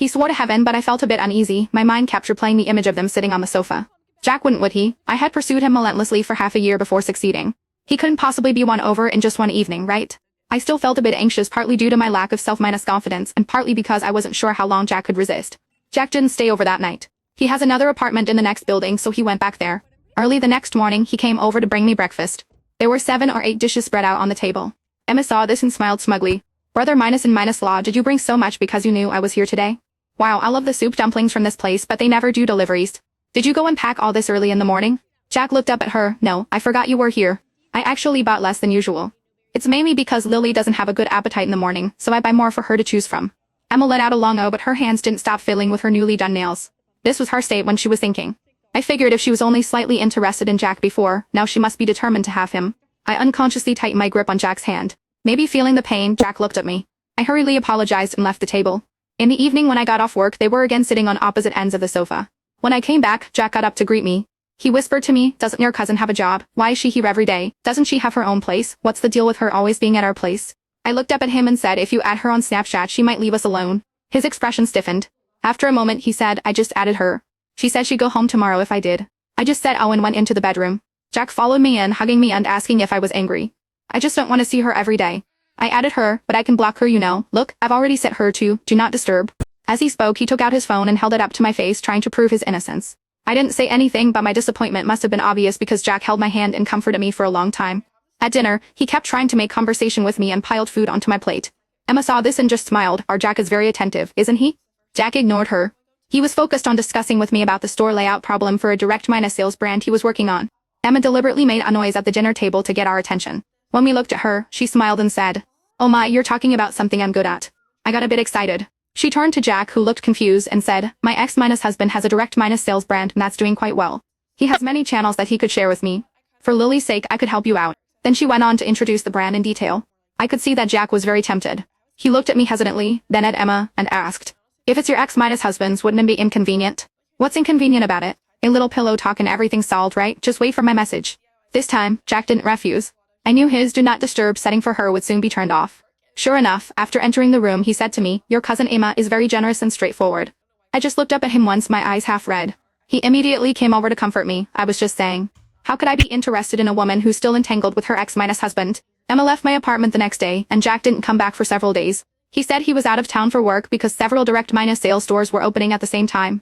He swore to heaven, but I felt a bit uneasy. My mind kept replaying the image of them sitting on the sofa. Jack wouldn't, would he? I had pursued him relentlessly for half a year before succeeding. He couldn't possibly be won over in just one evening, right? I still felt a bit anxious, partly due to my lack of self-confidence and partly because I wasn't sure how long Jack could resist. Jack didn't stay over that night. He has another apartment in the next building, so he went back there. Early the next morning, he came over to bring me breakfast. There were 7 or 8 dishes spread out on the table. Emma saw this and smiled smugly. Brother minus and minus law, did you bring so much because you knew I was here today? Wow, I love the soup dumplings from this place, but they never do deliveries. Did you go and pack all this early in the morning? Jack looked up at her. No, I forgot you were here. I actually bought less than usual. It's mainly because Lily doesn't have a good appetite in the morning, so I buy more for her to choose from. Emma let out a long oh, but her hands didn't stop fiddling with her newly done nails. This was her state when she was thinking. I figured if she was only slightly interested in Jack before, now she must be determined to have him. I unconsciously tightened my grip on Jack's hand. Maybe feeling the pain, Jack looked at me. I hurriedly apologized and left the table. In the evening when I got off work, they were again sitting on opposite ends of the sofa. When I came back, Jack got up to greet me. He whispered to me, doesn't your cousin have a job? Why is she here every day? Doesn't she have her own place? What's the deal with her always being at our place? I looked up at him and said if you add her on Snapchat she might leave us alone. His expression stiffened. After a moment he said, I just added her. She said she'd go home tomorrow if I did. I just said oh and went into the bedroom. Jack followed me in, hugging me and asking if I was angry. I just don't want to see her every day. I added her, but I can block her, you know. Look, I've already set her to do not disturb. As he spoke, he took out his phone and held it up to my face, trying to prove his innocence. I didn't say anything, but my disappointment must have been obvious because Jack held my hand and comforted me for a long time. At dinner, he kept trying to make conversation with me and piled food onto my plate. Emma saw this and just smiled. Our Jack is very attentive, isn't he? Jack ignored her. He was focused on discussing with me about the store layout problem for a direct minus sales brand he was working on. Emma deliberately made a noise at the dinner table to get our attention. When we looked at her, she smiled and said, oh my, you're talking about something I'm good at. I got a bit excited. She turned to Jack, who looked confused, and said, my ex-husband has a direct minus sales brand and that's doing quite well. He has many channels that he could share with me. For Lily's sake, I could help you out. Then she went on to introduce the brand in detail. I could see that Jack was very tempted. He looked at me hesitantly, then at Emma, and asked, if it's your ex-husband's, wouldn't it be inconvenient? What's inconvenient about it? A little pillow talk and everything's solved, right? Just wait for my message. This time, Jack didn't refuse. I knew his do not disturb setting for her would soon be turned off. Sure enough, after entering the room he said to me, your cousin Emma is very generous and straightforward. I just looked up at him once, my eyes half red. He immediately came over to comfort me. I was just saying. How could I be interested in a woman who's still entangled with her ex-husband? Emma left my apartment the next day, and Jack didn't come back for several days. He said he was out of town for work because several direct minus sales stores were opening at the same time.